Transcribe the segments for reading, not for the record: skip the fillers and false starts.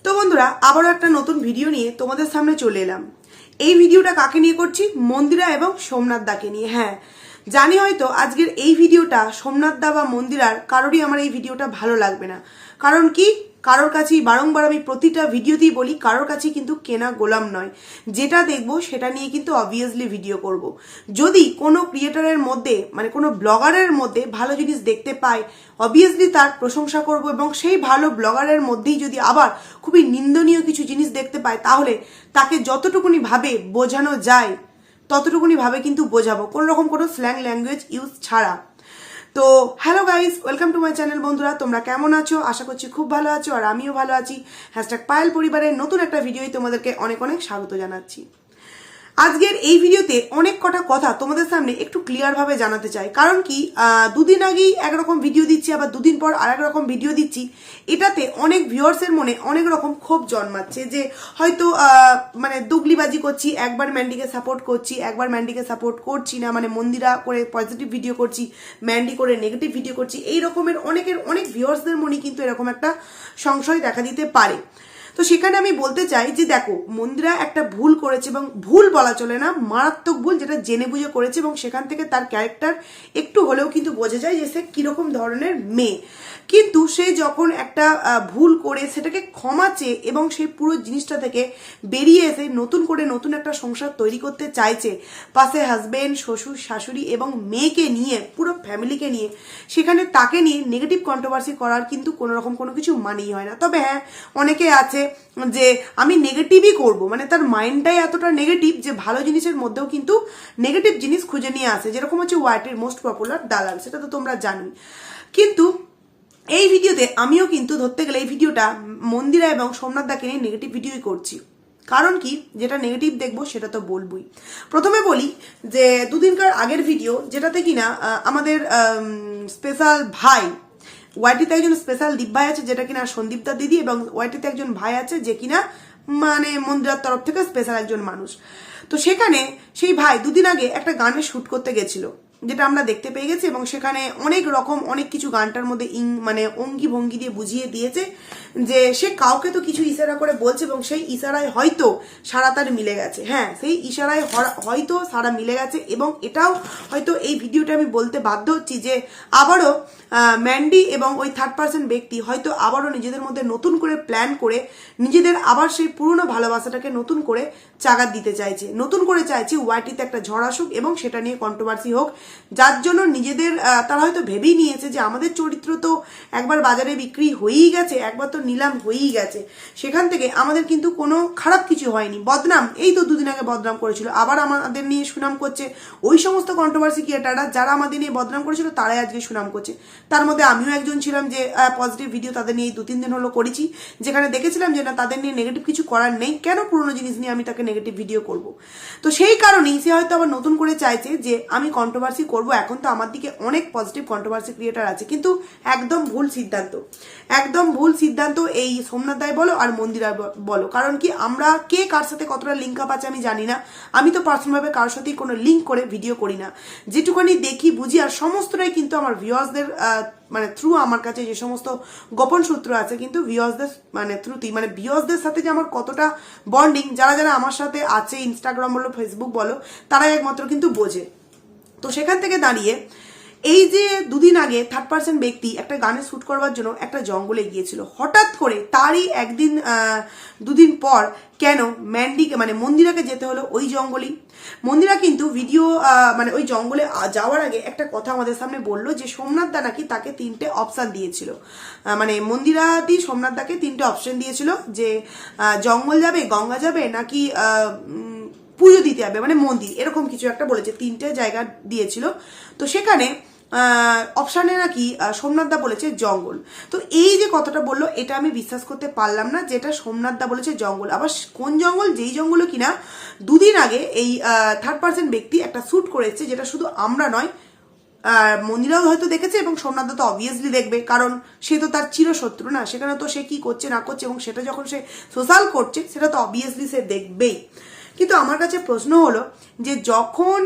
তো বন্ধুরা আবারও একটা নতুন ভিডিও নিয়ে তোমাদের সামনে চলে এলাম। এই ভিডিওটা কাকে নিয়ে করছি? মন্দিরা এবং সোমনাথ দাকে নিয়ে। হ্যাঁ, জানি হয়তো আজকের এই ভিডিওটা সোমনাথ দা বা মন্দিরার কারোরই আমার এই ভিডিওটা ভালো লাগবে না। কারণ কি, কারোর কাছেই বারংবার আমি প্রতিটা ভিডিওতেই বলি, কারোর কাছেই কিন্তু কেনা গোলাম নয়। যেটা দেখবো সেটা নিয়ে কিন্তু অবভিয়াসলি ভিডিও করব। যদি কোনো ক্রিয়েটারের মধ্যে মানে কোনো ব্লগারের মধ্যে ভালো জিনিস দেখতে পাই, অবভিয়াসলি তার প্রশংসা করব, এবং সেই ভালো ব্লগারের মধ্যেই যদি আবার খুবই নিন্দনীয় কিছু জিনিস দেখতে পাই, তাহলে তাকে যতটুকুনি ভাবে বোঝানো যায় ততটুকুনি ভাবে কিন্তু বোঝাবো, কোনো রকম কোনো স্ল্যাং ল্যাঙ্গুয়েজ ইউজ ছাড়া। তো hello guys, welcome to my channel. বন্ধুরা তোমরা কেমন আছো? আশা করছি খুব ভালো আছো, আর আমিও ভালো আছি। #পায়েল পরিবারের নতুন একটা ভিডিওই তোমাদেরকে অনেক অনেক স্বাগত জানাচ্ছি। আজকের এই ভিডিওতে অনেক কটা কথা তোমাদের সামনে একটু ক্লিয়ার ভাবে জানাতে চাই। কারণ কি, দুদিন আগেই একরকম ভিডিও দিচ্ছি, আবার দুদিন পর আর এক রকম ভিডিও দিচ্ছি। এটাতে অনেক ভিউয়ার্সের মনে অনেক রকম ক্ষোভ জন্মাচ্ছে যে হয়তো মানে দুগলিবাজি করছি, একবার ম্যান্ডিকে সাপোর্ট করছি, একবার ম্যান্ডিকে সাপোর্ট করছি না, মানে মন্দিরা করে পজিটিভ ভিডিও করছি, ম্যান্ডি করে নেগেটিভ ভিডিও করছি। এই রকমের অনেক ভিউয়ার্সদের মনে কিন্তু এরকম একটা সংশয় দেখা দিতে পারে। তো সেখানে আমি বলতে চাই যে দেখো, মন্দিরা একটা ভুল করেছে, এবং ভুল বলা চলে না, মারাত্মক ভুল, যেটা জেনে বুঝে করেছে, এবং সেখান থেকে তার ক্যারেক্টার একটু হলেও কিন্তু বোঝা যায় যে সে কিরকম ধরনের মেয়ে। কিন্তু সে যখন একটা ভুল করে সেটাকে ক্ষমা চেয়ে এবং সেই পুরো জিনিসটা থেকে বেরিয়ে এসে নতুন করে নতুন একটা সংসার তৈরি করতে চাইছে, পাশে হাজবেন্ড, শ্বশুর, শাশুড়ি এবং মেয়েকে নিয়ে, পুরো ফ্যামিলিকে নিয়ে, সেখানে তাকে নিয়ে নেগেটিভ কন্ট্রোভার্সি করার কিন্তু কোনো রকম কোনো কিছু মানেই হয় না। তবে হ্যাঁ, অনেকে আছে যে আমি নেগেটিভই করব, মানে তার মাইন্ডটাই এতটা নেগেটিভ যে ভালো জিনিসের মধ্যেও কিন্তু নেগেটিভ জিনিস খুঁজে নিয়ে আসে, যেরকম হচ্ছে ওয়াইটির মোস্ট পপুলার দালাল, সেটা তো তোমরা জানি। কিন্তু এই ভিডিওতে আমিও কিন্তু ধরতে গেলে এই ভিডিওটা মন্দিরা এবং সোমনাথ দাকে নিয়ে নেগেটিভ ভিডিওই করছি। কারণ কি, যেটা নেগেটিভ দেখবো সেটা তো বলবই। প্রথমে বলি যে দুদিনকার আগের ভিডিও, যেটাতে কিনা আমাদের স্পেশাল ভাই, ওয়াইটিতে একজন স্পেশাল দীপ ভাই আছে যেটা কিনা সন্দীপদা দিদি, এবং ওয়াইটিতে একজন ভাই আছে যে কিনা মানে মন্দিরার তরফ থেকে স্পেশাল একজন মানুষ। তো সেখানে সেই ভাই দুদিন আগে একটা গানের শ্যুট করতে গেছিল, যেটা আমরা দেখতে পেয়ে গেছি, এবং সেখানে অনেক রকম অনেক কিছু গানটার মধ্যে মানে অঙ্গি ভঙ্গি দিয়ে বুঝিয়ে দিয়েছে যে সে কাউকে তো কিছু ইশারা করে বলছে, এবং সেই ইশারায় হয়তো সারা তার মিলে গেছে। হ্যাঁ, সেই ইশারায় হয়তো সারা মিলে গেছে, এবং এটাও হয়তো এই ভিডিওটা আমি বলতে বাধ্য হচ্ছি যে আবারও ম্যান্ডি এবং ওই থার্ড পার্সন ব্যক্তি হয়তো আবারও নিজেদের মধ্যে নতুন করে প্ল্যান করে নিজেদের আবার সেই পুরনো ভালোবাসাটাকে নতুন করে চাগাত দিতে চাইছে, নতুন করে চাইছে ওয়াইটিতে একটা ঝড় আসুক এবং সেটা নিয়ে কন্ট্রোভার্সি হোক, যার জন্য নিজেদের তারা হয়তো ভেবেই নিয়েছে যে আমাদের চরিত্র তো একবার বাজারে বিক্রি হয়েই গেছে, একবার তো নিলাম হয়েই গেছে, সেখান থেকে আমাদের কিন্তু কোনো খারাপ কিছু হয়নি। বদনাম এই তো দুদিন আগে বদনাম করেছিল, আবার আমাদের নিয়ে সুনাম করছে। ওই সমস্ত কন্ট্রোভার্সি ক্রিয়েটাররা যারা আমাদের নিয়ে বদনাম করেছিল তারাই আজকে সুনাম করছে। তার মধ্যে আমিও একজন ছিলাম যে পজিটিভ ভিডিও তাদের নিয়ে 2-3 দিন হলো করেছি, যেখানে দেখেছিলাম যে না, তাদের নিয়ে নেগেটিভ কিছু করার নেই, কেন পুরোনো জিনিস নিয়ে আমি তাকে নেগেটিভ ভিডিও করব। তো সেই কারণেই সে হয়তো আবার নতুন করে চাইছে যে আমি কন্ট্রোভার্সি করব। এখন তো আমার দিকে অনেক পজিটিভ কন্ট্রোভার্সি ক্রিয়েটার আছে, কিন্তু একদম ভুল সিদ্ধান্ত, একদম ভুল সিদ্ধান্ত এই সোমনাথ দাই বলো আর মন্দিরা বলো। কারণ কি, আমরা কে কার সাথে কতটা লিঙ্ক আপ আছে আমি জানি না। আমি তো পার্সোনালভাবে কারোর সাথেই কোনো লিঙ্ক করে ভিডিও করি না, যেটুকুনি দেখি বুঝি, আর সমস্তটাই কিন্তু আমার ভিউয়ার্সদের মানে থ্রু, আমার কাছে যে সমস্ত গোপন সূত্র আছে কিন্তু ভিউয়ার্সদের মানে থ্রুতেই, মানে ভিউয়ার্সদের সাথে যে আমার কতটা বন্ডিং, যারা যারা আমার সাথে আছে ইনস্টাগ্রাম বলো, ফেসবুক বলো, তারাই একমাত্র কিন্তু বোঝে। তো সেখান থেকে দাঁড়িয়ে এই যে দুদিন আগে থার্ড পার্সন ব্যক্তি একটা গানে শ্যুট করবার জন্য একটা জঙ্গলে গিয়েছিল, হঠাৎ করে তারই একদিন দুদিন পর কেন ম্যান্ডিকে মানে মন্দিরাকে যেতে হলো ওই জঙ্গলেই। মন্দিরা কিন্তু ভিডিও মানে ওই জঙ্গলে যাওয়ার আগে একটা কথা আমাদের সামনে বললো যে সোমনাথ দা নাকি তাকে 3টে অপশান দিয়েছিল, মানে মন্দিরা দি সোমনাথ দাকে 3টে অপশন দিয়েছিল যে জঙ্গল যাবে, গঙ্গা যাবে, নাকি পুজো দিতে হবে, মানে মন্দির, এরকম কিছু একটা বলেছে, 3টে জায়গা দিয়েছিল। তো সেখানে অপশানে নাকি সোমনাথ দা বলেছে জঙ্গল। তো এই যে কথাটা বললো, এটা আমি বিশ্বাস করতে পারলাম না, যেটা সোমনাথ দা বলেছে জঙ্গল। আবার কোন জঙ্গল? যেই জঙ্গলে কিনা দুদিন আগে এই থার্ড পার্সন ব্যক্তি একটা শ্যুট করেছে, যেটা শুধু আমরা নয়, মন্দিরাও হয়তো দেখেছে, এবং সোমনাথ দা তো অবভিয়াসলি দেখবে, কারণ সে তো তার চিরশত্রু না, সেখানে তো সে কি করছে না করছে, এবং সেটা যখন সে সোশ্যাল করছে সেটা তো অবভিয়াসলি সে দেখবেই। কিন্তু আমার কাছে প্রশ্ন হলো যে যখন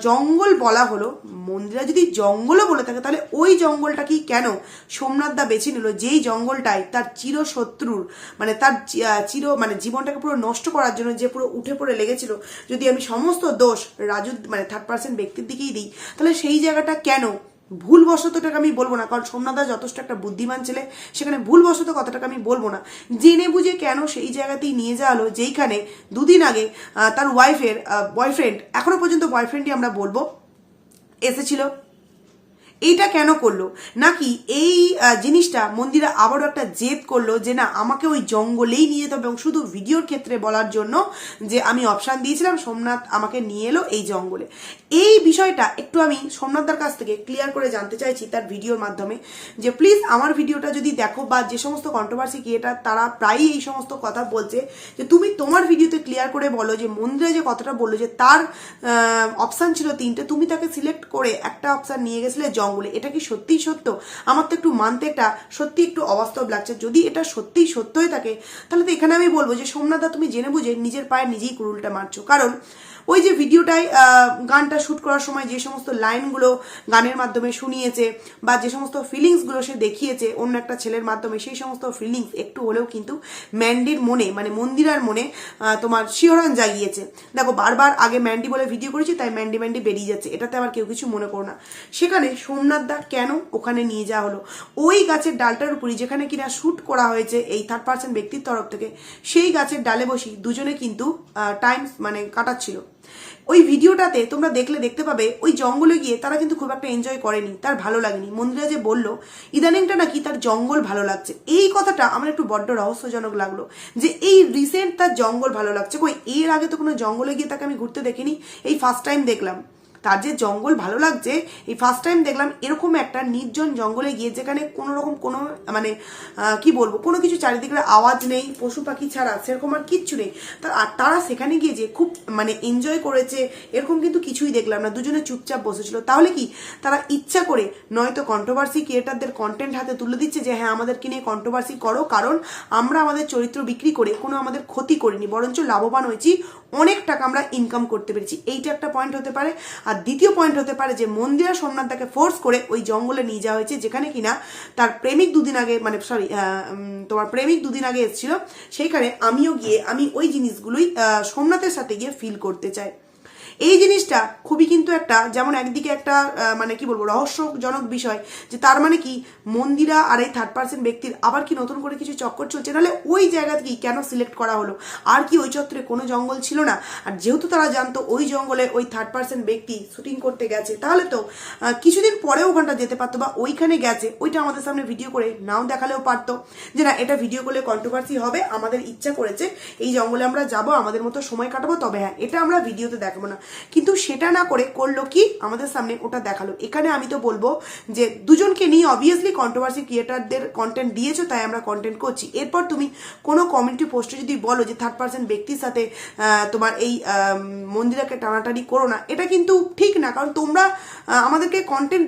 জঙ্গল বলা হলো, মন্দিরা যদি জঙ্গলও বলে থাকে তাহলে ওই জঙ্গলটা কি কেন সোমনাথ দা বেছে নিল, যেই জঙ্গলটায় তার চিরশত্রুর মানে তার মানে জীবনটাকে পুরো নষ্ট করার জন্য যে পুরো উঠে পড়ে লেগেছিল। যদি আমি সমস্ত দোষ রাজু মানে থার্ড পার্সন ব্যক্তির দিকেই দিই, তাহলে সেই জায়গাটা কেন ভুলবশতটাকে আমি বলবো না, কারণ সোমনাথ দা যথেষ্ট একটা বুদ্ধিমান ছেলে, সেখানে ভুলবশত কথাটাকে আমি বলবো না, জেনে বুঝে কেন সেই জায়গাতেই নিয়ে যাওয়া হলো যেইখানে দুদিন আগে তার ওয়াইফের বয়ফ্রেন্ড, এখনো পর্যন্ত বয়ফ্রেন্ডই আমরা বলবো, এসেছিল। এইটা কেন করলো? নাকি এই জিনিসটা মন্দিরা আবারও একটা জেদ করলো যে না আমাকে ওই জঙ্গলেই নিয়ে যেতে হবে, এবং শুধু ভিডিওর ক্ষেত্রে বলার জন্য যে আমি অপশান দিয়েছিলাম, সোমনাথ আমাকে নিয়ে এলো এই জঙ্গলে। এই বিষয়টা একটু আমি সোমনাথদার কাছ থেকে ক্লিয়ার করে জানতে চাইছি তার ভিডিওর মাধ্যমে, যে প্লিজ আমার ভিডিওটা যদি দেখো, বা যে সমস্ত কন্ট্রোভার্সি ক্রিয়েটার তারা প্রায়ই এই সমস্ত কথা বলছে, যে তুমি তোমার ভিডিওতে ক্লিয়ার করে বলো যে মন্দিরা যে কথাটা বললো যে তার অপশান ছিল 3টে, তুমি তাকে সিলেক্ট করে একটা অপশান নিয়ে গেছিলে জঙ্গলে, এটা কি সত্যিই সত্য? আমার তো একটু মানতে এটা সত্যি একটু অবাস্তব লাগছে। যদি এটা সত্যিই সত্য হয়ে থাকে তাহলে তো এখানে আমি বলবো যে সোমনাথ দা তুমি জেনে বুঝে নিজের পায়ে নিজেই কুড়ুলটা মারছো। কারণ ওই যে ভিডিওটায় গানটা শ্যুট করার সময় যে সমস্ত লাইনগুলো গানের মাধ্যমে শুনিয়েছে, বা যে সমস্ত ফিলিংসগুলো সে দেখিয়েছে অন্য একটা ছেলের মাধ্যমে, সেই সমস্ত ফিলিংস একটু হলেও কিন্তু ম্যান্ডির মনে মানে মন্দিরার মনে তোমার শিহরণ জাগিয়েছে। দেখো বারবার আগে ম্যান্ডি বলে ভিডিও করেছি, তাই ম্যান্ডি ম্যান্ডি বেরিয়ে যাচ্ছে, এটাতে আবার কেউ কিছু মনে করো না। সেখানে সোমনাথ দা কেন ওখানে নিয়ে যাওয়া হলো? ওই গাছের ডালটার উপরই যেখানে কিনা শ্যুট করা হয়েছে এই থার্ড পার্সন ব্যক্তির তরফ থেকে, সেই গাছের ডালে বসি দুজনে কিন্তু টাইম মানে কাটাচ্ছিল। ওই ভিডিওটাতে তোমরা দেখলে দেখতে পাবে ওই জঙ্গলে গিয়ে তারা কিন্তু খুব একটা এনজয় করেনি, তার ভালো লাগেনি। মন্দিরা যে বললো ইদানিংটা নাকি তার জঙ্গল ভালো লাগছে, এই কথাটা আমার একটু বড্ড রহস্যজনক লাগলো, যে এই রিসেন্ট তার জঙ্গল ভালো লাগছে। কই এর আগে তো কোনো জঙ্গলে গিয়ে তাকে আমি ঘুরতে দেখিনি, এই ফার্স্ট টাইম দেখলাম তার যে জঙ্গল ভালো লাগছে, এই ফার্স্ট টাইম দেখলাম এরকম একটা নির্জন জঙ্গলে গিয়ে, যেখানে কোনো রকম কোনো মানে কি বলবো কোনো কিছু চারিদিকে আওয়াজ নেই, পশু পাখি ছাড়া সেরকম আর কিচ্ছু নেই। আর তারা সেখানে গিয়ে যে খুব মানে এনজয় করেছে এরকম কিন্তু কিছুই দেখলাম না, দুজনে চুপচাপ বসেছিল। তাহলে কি তারা ইচ্ছা করে নয়তো কন্ট্রোভার্সি ক্রিয়েটারদের কন্টেন্ট হাতে তুলে দিচ্ছে যে হ্যাঁ আমাদেরকে নিয়ে কন্ট্রোভার্সি করো, কারণ আমরা আমাদের চরিত্র বিক্রি করে কোনো আমাদের ক্ষতি করিনি, বরঞ্চ লাভবান হয়েছি, অনেক টাকা আমরা ইনকাম করতে পেরেছি। এইটা একটা পয়েন্ট হতে পারে। আর দ্বিতীয় পয়েন্ট হতে পারে যে মন্দিরা সোমনাথ দাকে ফোর্স করে ওই জঙ্গলে নিয়ে যাওয়া হয়েছে, যেখানে কিনা তার প্রেমিক দুদিন আগে মানে সরি তোমার প্রেমিক দুদিন আগে এসেছিল, সেইখানে আমিও গিয়ে আমি ওই জিনিসগুলোই সোমনাথের সাথে গিয়ে ফিল করতে চাই। এই জিনিসটা খুবই কিন্তু একটা যেমন একদিকে একটা মানে কি বলবো রহস্যজনক বিষয়, যে তার মানে কি মন্দিরা আর এই থার্ড পার্সন ব্যক্তির আবার কি নতুন করে কিছু চক্কর চলছে, নাহলে ওই জায়গাতেই কেন সিলেক্ট করা হলো? আর কি ওই চত্বরে কোনো জঙ্গল ছিল না? আর যেহেতু তারা জানতো ওই জঙ্গলে ওই থার্ড পার্সন ব্যক্তি শুটিং করতে গেছে, তাহলে তো কিছুদিন পরেও ওখানটা যেতে পারতো, বা ওইখানে গেছে ওইটা আমাদের সামনে ভিডিও করে নাও দেখালেও পারতো, যে না এটা ভিডিও করলে কন্ট্রোভার্সি হবে, আমাদের ইচ্ছা করেছে এই জঙ্গলে আমরা যাব, আমাদের মতো সময় কাটাবো, তবে হ্যাঁ এটা আমরা ভিডিওতে দেখাবো না। কিন্তু সেটা না করে করলো কি আমাদের সামনে ওটা দেখালো। এখানে আমি তো বলবো যে দুজনকে নিয়ে অবভিয়াসলি কন্ট্রোভার্সি ক্রিয়েটারদের কন্টেন্ট দিয়েছো, তাই আমরা কন্টেন্ট করছি। এরপর তুমি কোনো কমিউনিটি পোস্টে যদি বলো যে থার্ড পার্সন ব্যক্তির সাথে তোমার এই মন্দিরাকে টানাটানি করো না, এটা কিন্তু ঠিক না, কারণ তোমরা আমাদেরকে কন্টেন্ট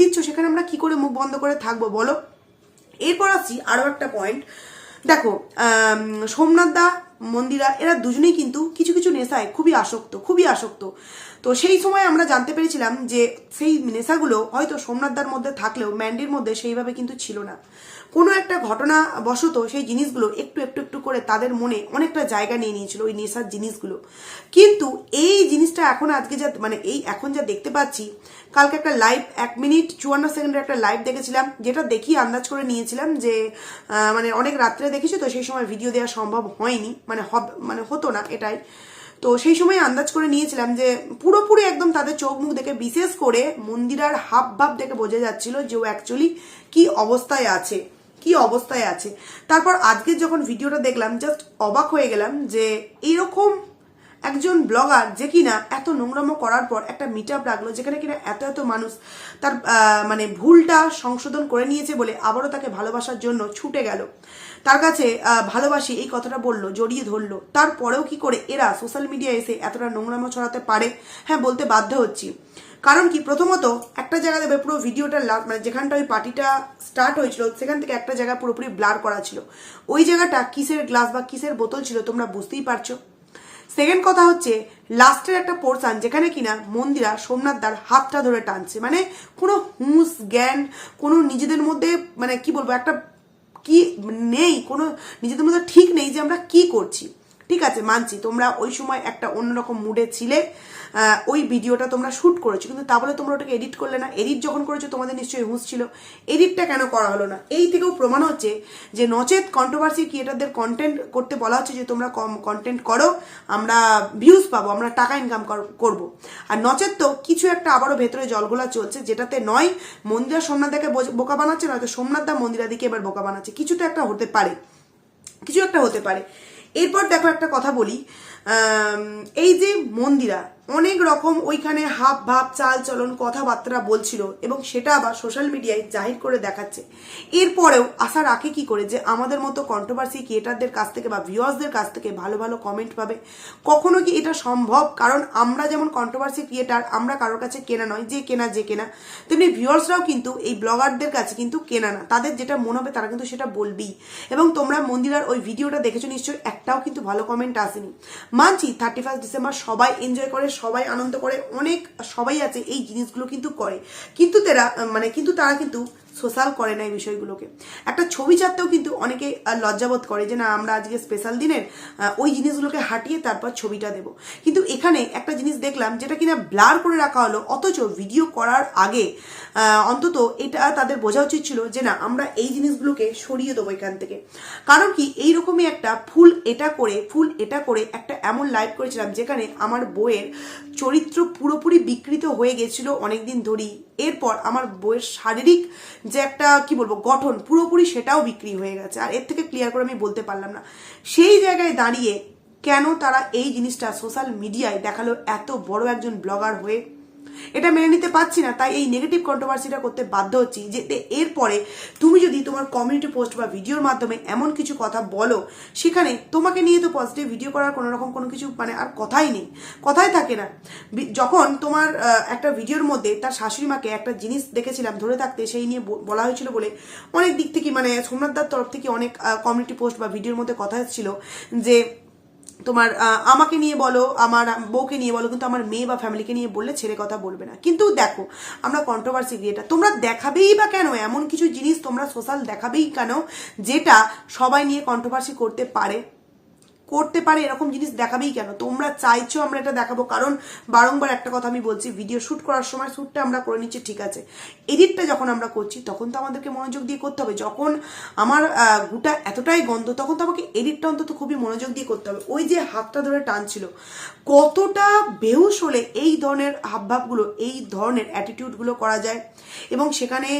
দিচ্ছ, সেখানে আমরা কি করে মুখ বন্ধ করে থাকবো বলো? এরপর আসছি আরো একটা পয়েন্ট। দেখো সোমনাথ দা মন্দিরা এরা দুজনেই কিন্তু কিছু কিছু নেশায় খুবই আসক্ত। তো সেই সময় আমরা জানতে পেরেছিলাম যে সেই নেশাগুলো হয়তো সোমনাথদার মধ্যে থাকলেও ম্যান্ডির মধ্যে সেইভাবে কিন্তু ছিল না। কোনো একটা ঘটনা বশত সেই জিনিসগুলো একটু করে তাদের মনে অনেকটা জায়গা নিয়ে নিয়েছিল ওই নেশার জিনিসগুলো। কিন্তু এই জিনিসটা এখন আজকে যা মানে এই এখন যা দেখতে পাচ্ছি, কালকে একটা লাইভ 1 মিনিট 54 সেকেন্ডের একটা লাইভ দেখেছিলাম, যেটা দেখি আন্দাজ করে নিয়েছিলাম যে মানে অনেক রাত্রে দেখেছি, তো সেই সময় ভিডিও দেওয়া সম্ভব হয়নি, মানে হতো না এটাই। তো সেই সময় আন্দাজ করে নিয়েছিলাম যে পুরোপুরি একদম তাদের চোখ মুখ দেখে, বিশেষ করে মন্দিরার হাব ভাব দেখে বোঝা যাচ্ছিল যে ও অ্যাকচুয়ালি কি অবস্থায় আছে। তারপর আজকে যখন ভিডিওটা দেখলাম জাস্ট অবাক হয়ে গেলাম যে এরকম একজন ব্লগার যে কিনা এত নোংরামো করার পর একটা মিট আপ রাখলো, যেখানে কিনা এত মানুষ তার মানে ভুলটা সংশোধন করে নিয়েছে বলে আবারও তাকে ভালোবাসার জন্য ছুটে গেল, তার কাছে ভালোবাসি এই কথাটা বললো, জড়িয়ে ধরলো। তারপরেও কি করে এরা সোশ্যাল মিডিয়ায় এসে এতটা নোংরামো ছড়াতে পারে? হ্যাঁ বলতে বাধ্য হচ্ছি, কারণ কি প্রথমত একটা জায়গা দেবে পুরো ভিডিওটা মানে যেখানটা ওই পার্টিটা স্টার্ট হয়েছিল সেখান থেকে একটা জায়গা পুরোপুরি ব্লার করা ছিল। ওই জায়গাটা কিসের গ্লাস বা কিসের বোতল ছিল তোমরা বুঝতেই পারছো। সেকেন্ড কথা হচ্ছে লাস্টের একটা পোর্শন যেখানে কিনা মন্দিরা সোমনাথদার হাতটা ধরে টানছে, মানে কোনো হুঁশ জ্ঞান, কোনো নিজেদের মধ্যে মানে কি বলবো একটা কি নেই, কোনো নিজেদের মধ্যে ঠিক নেই যে আমরা কি করছি। ঠিক আছে, মানছি তোমরা ওই সময় একটা অন্যরকম মুডে ছিলে, ওই ভিডিওটা তোমরা শ্যুট করেছো, কিন্তু তা বলে তোমরা ওটাকে এডিট করলে না। এডিট যখন করেছো তোমাদের নিশ্চয়ই হুঁশ ছিল, এডিটটা কেন করা হলো না? এই থেকেও প্রমাণ হচ্ছে যে নচেত কন্ট্রোভার্সি ক্রিয়েটারদের কন্টেন্ট করতে বলা হচ্ছে যে তোমরা কম কন্টেন্ট করো, আমরা ভিউজ পাবো, আমরা টাকা ইনকাম করব। আর নচেত তো কিছু একটা আবারও ভেতরে জলগোলা চলছে, যেটাতে নয় মন্দিরা সোমনাথদাকে বোকা বানাচ্ছে, নয়তো সোমনাথদা মন্দিরাদিকে এবার বোকা বানাচ্ছে। কিছুটা একটা হতে পারে, কিছু একটা হতে পারে। এরপর দেখো একটা কথা বলি, এই যে মন্দিরা অনেক রকম ওইখানে হাব ভাব চাল চলন কথাবার্তা বলছিল এবং সেটা আবার সোশ্যাল মিডিয়ায় জাহির করে দেখাচ্ছে। এরপরেও আশা রাখে কি করে যে আমাদের মতো কন্ট্রোভার্সি ক্রিয়েটারদের কাছ থেকে বা ভিউয়ার্সদের কাছ থেকে ভালো ভালো কমেন্ট পাবে? কখনো কি এটা সম্ভব? কারণ আমরা যেমন কন্ট্রোভার্সি ক্রিয়েটার, আমরা কারোর কাছে কেনা নয়, যে কেনা, তেমনি ভিউয়ার্সরাও কিন্তু এই ব্লগারদের কাছে কিন্তু কেনা না। তাদের যেটা মনে হবে তারা কিন্তু সেটা বলবেই। এবং তোমরা মন্দিরার ওই ভিডিওটা দেখেছো নিশ্চয়ই, একটাও কিন্তু ভালো কমেন্ট আসেনি। মানছি 31 ডিসেম্বর সবাই এনজয় করে, সবাই আনন্দ করে, অনেক সবাই আছে এই জিনিসগুলো কিন্তু করে, কিন্তু তারা কিন্তু সোশ্যাল করে না এই বিষয়গুলোকে। একটা ছবি ছাড়তেও কিন্তু অনেকে লজ্জাবোধ করে যে না আমরা আজকে স্পেশাল দিনের ওই জিনিসগুলোকে হাঁটিয়ে তারপর ছবিটা দেব। কিন্তু এখানে একটা জিনিস দেখলাম যেটা কিনা ব্লার করে রাখা হলো, অথচ ভিডিও করার আগে অন্তত এটা তাদের বোঝা উচিত ছিল যে না আমরা এই জিনিসগুলোকে সরিয়ে দেবো এখান থেকে। কারণ কি এইরকমই একটা ফুল এটা করে একটা এমন লাইভ করেছিলাম যেখানে আমার বইয়ের চরিত্র পুরোপুরি বিকৃত হয়ে গেছিল অনেকদিন ধরেই। এরপর আমার বইয়ের শারীরিক যে একটা কি বলবো গঠন পুরোপুরি সেটাও বিক্রি হয়ে গেছে। আর এর থেকে ক্লিয়ার করে আমি বলতে পারলাম না। সেই জায়গায় দাঁড়িয়ে কেন তারা এই জিনিসটা সোশ্যাল মিডিয়ায় দেখালো এত বড় একজন ব্লগার হয়ে? এটা মেনে নিতে পারছি না, তাই এই নেগেটিভ কন্ট্রোভার্সিটা করতে বাধ্য হচ্ছি যে এরপরে তুমি যদি তোমার কমিউনিটি পোস্ট বা ভিডিওর মাধ্যমে এমন কিছু কথা বলো, সেখানে তোমাকে নিয়ে তো পজিটিভ ভিডিও করার কোনো রকম কোনো কিছু মানে আর কথাই নেই, কথাই থাকে না। যখন তোমার একটা ভিডিওর মধ্যে তার শাশুড়ি মাকে একটা জিনিস দেখেছিলাম ধরে থাকতে, সেই নিয়ে বলা হয়েছিল বলে অনেক দিক থেকে মানে সোমনাথদার তরফ থেকে অনেক কমিউনিটি পোস্ট বা ভিডিওর মধ্যে কথা ছিল যে তোমার আমাকে নিয়ে বলো, আমার বউকে নিয়ে বলো, কিন্তু আমার মেয়ে বা ফ্যামিলিকে নিয়ে বললে ছেড়ে কথা বলবে না। কিন্তু দেখো আমরা কন্ট্রোভার্সি ক্রিয়েটার, তোমরা দেখাবেই বা কেন এমন কিছু জিনিস, তোমরা সোশ্যাল দেখাবেই কেন যেটা সবাই নিয়ে কন্ট্রোভার্সি করতে পারে এরকম জিনিস দেখাবেই কেন? তোমরা চাইছো আমরা এটা দেখাবো, কারণ বারংবার একটা কথা আমি বলছি, ভিডিও শ্যুট করার সময় শ্যুটটা আমরা করে নিচ্ছি ঠিক আছে, এডিটটা যখন আমরা করছি তখন তো আমাদেরকে মনোযোগ দিয়ে করতে হবে। যখন আমার গুটা এতটাই গন্ধ তখন তো আমাকে এডিটটা অন্তত খুবই মনোযোগ দিয়ে করতে হবে। ওই যে হাতটা ধরে টানছিল, কতটা বেহুশ হলে এই ধরনের হাবভাবগুলো, এই ধরনের অ্যাটিটিউডগুলো করা যায়? এবং সেখানে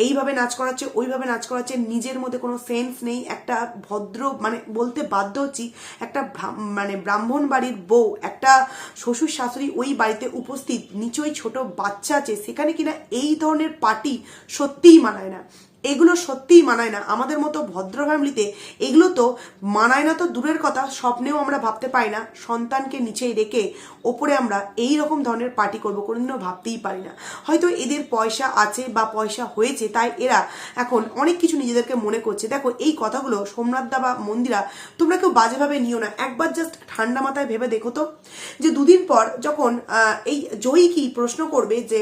এইভাবে নাচ করাচ্ছে, ওইভাবে নাচ করাচ্ছে, নিজের মধ্যে কোনো সেন্স নেই। একটা ভদ্র মানে বলতে বাধ্য হচ্ছি, একটা মানে ব্রাহ্মণ বাড়ির বউ, একটা শ্বশুর শাশুড়ি ওই বাড়িতে উপস্থিত, নিচই ছোট বাচ্চা আছে, সেখানে কিনা এই ধরনের পার্টি সত্যিই মানায় না। এগুলো সত্যিই মানায় না। আমাদের মতো ভদ্র ফ্যামিলিতে এগুলো তো মানায় না, তো দূরের কথা স্বপ্নেও আমরা ভাবতে পারি না সন্তানকে নিচেই রেখে ওপরে আমরা এই রকম ধরনের পার্টি করবো, কোনোদিনও ভাবতেই পারি না। হয়তো এদের পয়সা আছে বা পয়সা হয়েছে, তাই এরা এখন অনেক কিছু নিজেদেরকে মনে করছে। দেখো এই কথাগুলো সোমনাথদা বা মন্দিরা তোমরা কেউ বাজেভাবে নিও না, একবার জাস্ট ঠান্ডা মাথায় ভেবে দেখো তো যে দুদিন পর যখন এই জয়ী কি প্রশ্ন করবে যে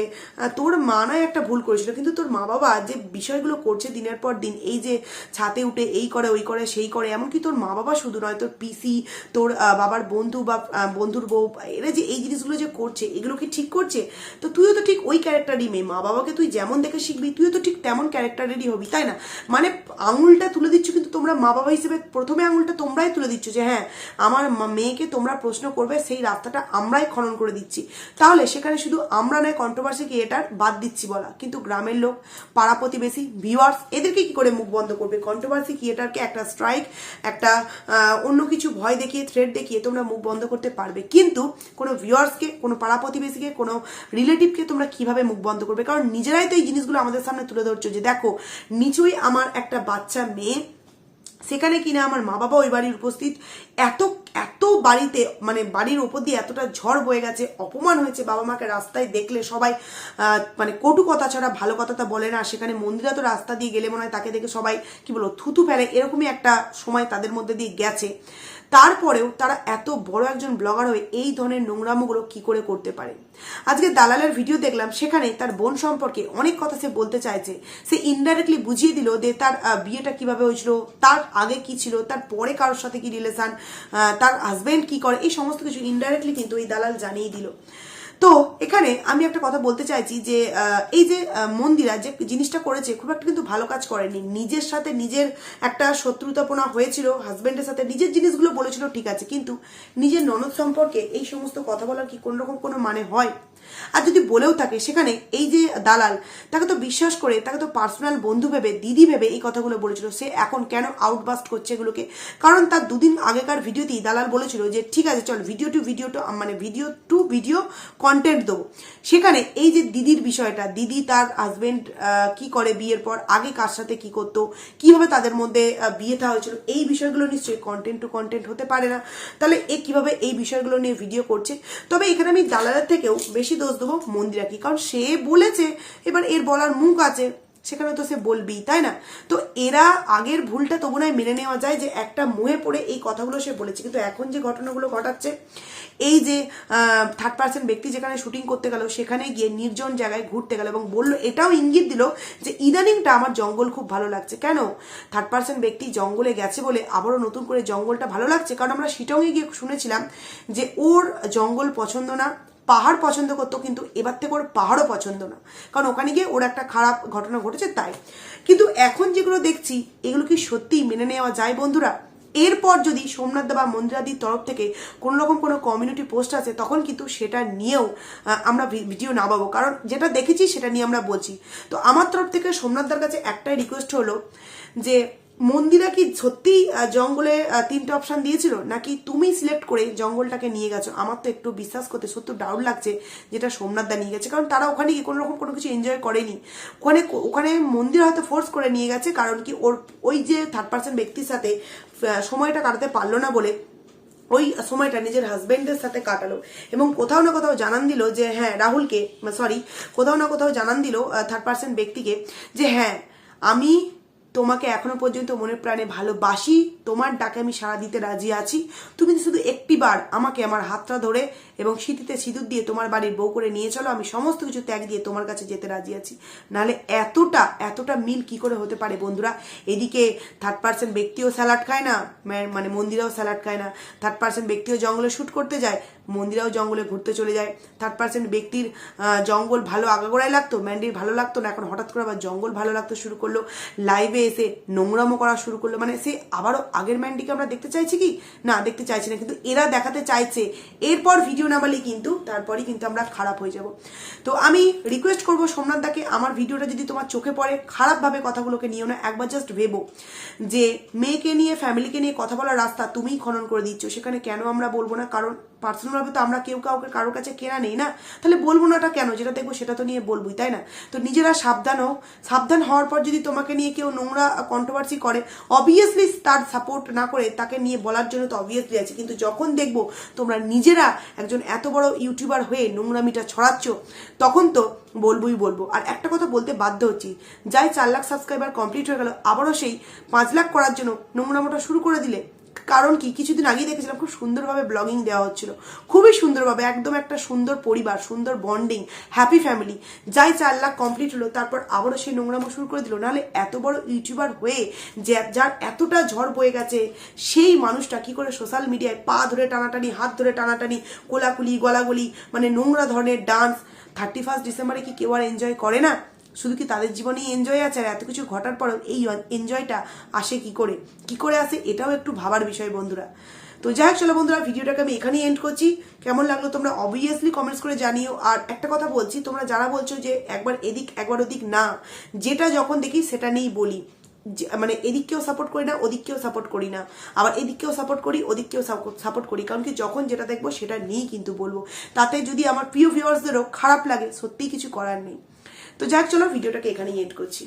তোর মা নয় একটা ভুল করেছিল, কিন্তু তোর মা বাবা যে বিষয়গুলো করছে দিনের পর দিন, এই যে ছাতে উঠে এই করে ওই করে সেই করে, এমনকি তোর মা বাবা শুধু নয়, তোর পিসি, তোর বাবার বন্ধু বা বন্ধুর বউ, এরা যে এই জিনিসগুলো যে করছে এগুলো কি ঠিক করছে? তো তুইও তো ঠিক ওই ক্যারেক্টারই মেয়ে, মা বাবাকে তুই যেমন দেখে শিখবি তুইও তো ঠিক তেমন ক্যারেক্টারেরই হবি, তাই না? মানে আঙুলটা তুলে দিচ্ছ, কিন্তু তোমরা মা বাবা হিসেবে প্রথমে আঙুলটা তোমরাই তুলে দিচ্ছ যে হ্যাঁ আমার মেয়েকে তোমরা প্রশ্ন করবে, সেই রাস্তাটা আমরাই খনন করে দিচ্ছি। তাহলে সেখানে শুধু আমরা নয় কন্ট্রোভার্সি ক্রিয়েটার বাদ দিচ্ছি বলা, কিন্তু গ্রামের লোক, পাড়া প্রতিবেশী, ভিউয়ার্স, এদেরকে কি করে মুখ বন্ধ করবে? কন্ট্রোভার্সি ক্রিয়েটারকে একটা স্ট্রাইক, একটা অন্য কিছু ভয় দেখিয়ে, থ্রেট দেখিয়ে তোমরা মুখ বন্ধ করতে পারবে, কিন্তু কোনো ভিউয়ার্সকে, কোনো পাড়া প্রতিবেশীকে, কোনো রিলেটিভকে তোমরা কিভাবে মুখ বন্ধ করবে? কারণ নিজেরাই তো এই জিনিসগুলো আমাদের সামনে তুলে ধরছো যে দেখো নিচুই আমার একটা বাচ্চা মেয়ে, সেখানে কিনা আমার মা বাবা ওই বাড়ির উপস্থিত, এত এত বাড়িতে মানে বাড়ির ওপর দিয়ে এতটা ঝড় বয়ে গেছে, অপমান হয়েছে, বাবা মাকে রাস্তায় দেখলে সবাই মানে কটু কথা ছাড়া ভালো কথাটা বলে না। সেখানে মন্দিরা তো রাস্তা দিয়ে গেলে মনে হয় তাকে দেখে সবাই কি বলো থুতু ফেলে, এরকমই একটা সময় তাদের মধ্যে দিয়ে গেছে। তারপরেও তারা এত বড় একজন ব্লগার হয়ে এই ধরনের নোংরামোগুলো কি করে করতে পারে। আজকে দালালের ভিডিও দেখলাম, সেখানে তার বোন সম্পর্কে অনেক কথা সে বলতে চাইছে। সে ইনডাইরেক্টলি বুঝিয়ে দিল যে তার বিয়েটা কিভাবে হয়েছিল, তার আগে কি ছিল, তার পরে কারোর সাথে কি রিলেশন, তার হাজবেন্ড কি করে, এই সমস্ত কিছু ইনডাইরেক্টলি কিন্তু এই দালাল জানিয়ে দিল। তো এখানে আমি একটা কথা বলতে চাইছি যে এই যে মন্দিরা যে জিনিসটা করেছে খুব একটা কিন্তু ভালো কাজ করেনি। নিজের সাথে নিজের একটা শত্রুতাপনা হয়েছিল, হাজবেন্ডের সাথে নিজের জিনিসগুলো বলেছিল ঠিক আছে, কিন্তু নিজের ননদ সম্পর্কে এই সমস্ত কথা বলার কি কোন রকম কোনো মানে হয়? আর যদি বলেও থাকে, সেখানে এই যে দালাল তাকে তো বিশ্বাস করে, তাকে তো পার্সোনাল বন্ধু ভেবে, দিদি ভেবে এই কথাগুলো বলেছিল, সে এখন কেন আউটবাস্ট করছে এগুলোকে? কারণ তার দুদিন আগেকার ভিডিওতেই দালাল বলেছিল যে ঠিক আছে চল ভিডিও টু ভিডিও কন্টেন্ট দেবো। সেখানে এই যে দিদির বিষয়টা, দিদি তার হাজবেন্ড কি করে বিয়ের পর, আগে কার সাথে কি করতো, কিভাবে তাদের মধ্যে বিয়ে থা হয়েছিল, এই বিষয়গুলো নিশ্চয়ই কন্টেন্ট টু কন্টেন্ট হতে পারে না। তাহলে এ কিভাবে এই বিষয়গুলো নিয়ে ভিডিও করছে? তবে এখানে আমি দালালের থেকেও বেশি দোষ দেবো মন্দিরাকে, কারণ সে বলেছে, এবার এর বলার মুখ আছে, সেখানে তো সে বলবি, তাই না? তো এরা আগের ভুলটা তবু নয় মেনে নেওয়া যায় যে একটা মুহে পড়ে এই কথাগুলো সে বলেছে, কিন্তু এখন যে ঘটনাগুলো ঘটাচ্ছে, এই যে থার্ড পার্সন ব্যক্তি যেখানে শুটিং করতে গেল, সেখানে গিয়ে নির্জন জায়গায় ঘুরতে গেল এবং বললো, এটাও ইঙ্গিত দিল যে ইদানিংটা আমার জঙ্গল খুব ভালো লাগছে। কেন? থার্ড পার্সন ব্যক্তি জঙ্গলে গেছে বলে আবারও নতুন করে জঙ্গলটা ভালো লাগছে? কারণ আমরা শিটংয়ে গিয়ে শুনেছিলাম যে ওর জঙ্গল পছন্দ না, পাহাড় পছন্দ করতো, কিন্তু এবার থেকে ওর পাহাড়ও পছন্দ না, কারণ ওখানে গিয়ে ওর একটা খারাপ ঘটনা ঘটেছে তাই। কিন্তু এখন যেগুলো দেখছি, এগুলো কি সত্যিই মেনে নেওয়া যায় বন্ধুরা? এরপর যদি সোমনাথ দা বা মন্দিরাদির তরফ থেকে কোনো রকম কোনো কমিউনিটি পোস্ট আছে, তখন কিন্তু সেটা নিয়েও আমরা ভিডিও নামাবো, কারণ যেটা দেখেছি সেটা নিয়ে আমরা বলছি। তো আমার তরফ থেকে সোমনাথদার কাছে একটাই রিকোয়েস্ট হলো যে মন্দিরা কি সত্যি জঙ্গলে তিনটে অপশন দিয়েছিল, নাকি তুমি সিলেক্ট করে জঙ্গলটাকে নিয়ে গেছো? আমার তো একটু বিশ্বাস করতে সত্যি ডাউট লাগছে যেটা সোমনাথদা নিয়ে গেছে, কারণ তারা ওখানে গিয়ে কোনো রকম কোনো কিছু এনজয় করেনি। ওখানে মন্দির হয়তো ফোর্স করে নিয়ে গেছে, কারণ কি ওই যে থার্ড পার্সন ব্যক্তির সাথে সময়টা কাটাতে পারলো না বলে ওই সময়টা নিজের হাজবেন্ডের সাথে কাটালো, এবং কোথাও না কোথাও জানান দিল যে হ্যাঁ রাহুলকে, কোথাও না কোথাও জানান দিল থার্ড পার্সন ব্যক্তিকে যে হ্যাঁ আমি তোমাকে এখনো পর্যন্ত মনে প্রাণে ভালোবাসি, তোমার ডাকে আমি সাড়া দিতে রাজি আছি, তুমি শুধু একটিবার আমাকে আমার হাতটা ধরে এবং সিঁথিতে সিঁদুর দিয়ে তোমার বাড়ির বউ করে নিয়ে চলো, আমি সমস্ত কিছু ত্যাগ দিয়ে তোমার কাছে যেতে রাজি আছি। নাহলে এতটা মিল কি করে হতে পারে বন্ধুরা? এদিকে থার্ড পার্সন ব্যক্তিও স্যালাড খায় না, মানে মন্দিরাও স্যালাড খায় না, থার্ড পার্সন ব্যক্তিও জঙ্গলে শ্যুট করতে যায়, মন্দিরাও জঙ্গলে ঘুরতে চলে যায়। থার্ড পার্সন ব্যক্তির জঙ্গল ভালো আগাগোড়ায় লাগতো, ম্যান্ডির ভালো লাগতো না, এখন হঠাৎ করে আবার জঙ্গল ভালো লাগতে শুরু করলো, লাইভে এসে নোংরামো করা শুরু করলো। মানে সে আবারও আগের ম্যান্ডিকে আমরা দেখতে চাইছি কি? না, দেখতে চাইছি না, কিন্তু এরা দেখাতে চাইছে এরপর ভিডিও না বানালে কিন্তু তারপরেই কিন্তু আমরা খারাপ হয়ে যাব। তো আমি রিকোয়েস্ট করবো সোমনাথ দাকে, আমার ভিডিওটা যদি তোমার চোখে পড়ে, খারাপভাবে কথাগুলোকে নিও না, একবার জাস্ট ভেবো যে মেয়েকে নিয়ে, ফ্যামিলিকে নিয়ে কথা বলার রাস্তা তুমিই খনন করে দিচ্ছ, সেখানে কেন আমরা বলবো না? কারণ পার্সোনালভাবে তো আমরা কেউ কারোর কাছে কেনা নেই না, তাহলে বলবো নাটা কেন? যেটা দেখবো সেটা তো নিয়ে বলবই, তাই না? তো নিজেরা সাবধান হোক। সাবধান হওয়ার পর যদি তোমাকে নিয়ে কেউ নোংরা কন্ট্রোভার্সি করে, অবভিয়াসলি তার সাপোর্ট না করে তাকে নিয়ে বলার জন্য তো অবভিয়াসলি আছে, কিন্তু যখন দেখবো তোমরা নিজেরা একজন এত বড় ইউটিউবার হয়ে নোংরামিটা ছড়াচ্ছ, তখন তো বলবো। আর একটা কথা বলতে বাধ্য হচ্ছি, যাই 4 লাখ সাবস্ক্রাইবার কমপ্লিট হয়ে গেল, আবারও সেই 5 লাখ করার জন্য নোংরামোটা শুরু করে দিলে। কারণ কি, কিছুদিন আগেই দেখেছিলাম খুব সুন্দরভাবে ব্লগিং দেওয়া হচ্ছিল, খুবই সুন্দরভাবে, একদম একটা সুন্দর পরিবার, সুন্দর বন্ডিং, হ্যাপি ফ্যামিলি। যাই 4 লাখ কমপ্লিট হলো, তারপর আবারও সেই নোংরামো শুরু করে দিল। নাহলে এত বড় ইউটিউবার হয়ে যার এতটা ঝড় বয়ে গেছে, সেই মানুষটা কি করে সোশ্যাল মিডিয়ায় পা ধরে টানাটানি, হাত ধরে টানাটানি, কোলাকুলি, গলাগলি, মানে নোংরা ধরনের ডান্স 31 ডিসেম্বরে কি কেউ আর এনজয় করে না? শুধু কি তাদের জীবনেই এনজয় আছে? আর এত কিছু ঘটার পরেও এই এনজয়টা আসে কি করে আসে? এটাও একটু ভাবার বিষয় বন্ধুরা। তো যাই হোক, চলো বন্ধুরা, ভিডিওটাকে আমি এখানেই এন্ড করছি। কেমন লাগলো তোমরা অবভিয়াসলি কমেন্টস করে জানিও। আর একটা কথা বলছি, তোমরা যারা বলছো যে একবার এদিক একবার ওদিক, না, যেটা যখন দেখি সেটা নিয়েই বলি, মানে এদিককেও সাপোর্ট করি না, ওদিককেও সাপোর্ট করি না, আবার এদিককেও সাপোর্ট করি, ওদিককেও সাপোর্ট করি, কারণ কি যখন যেটা দেখবো সেটা নিয়েই কিন্তু বলবো। তাতে যদি আমার প্রিয় ভিউয়ার্সদেরও খারাপ লাগে, সত্যিই কিছু করার নেই। তো যাক, চলো ভিডিওটাকে এখানেই এন্ড করছি।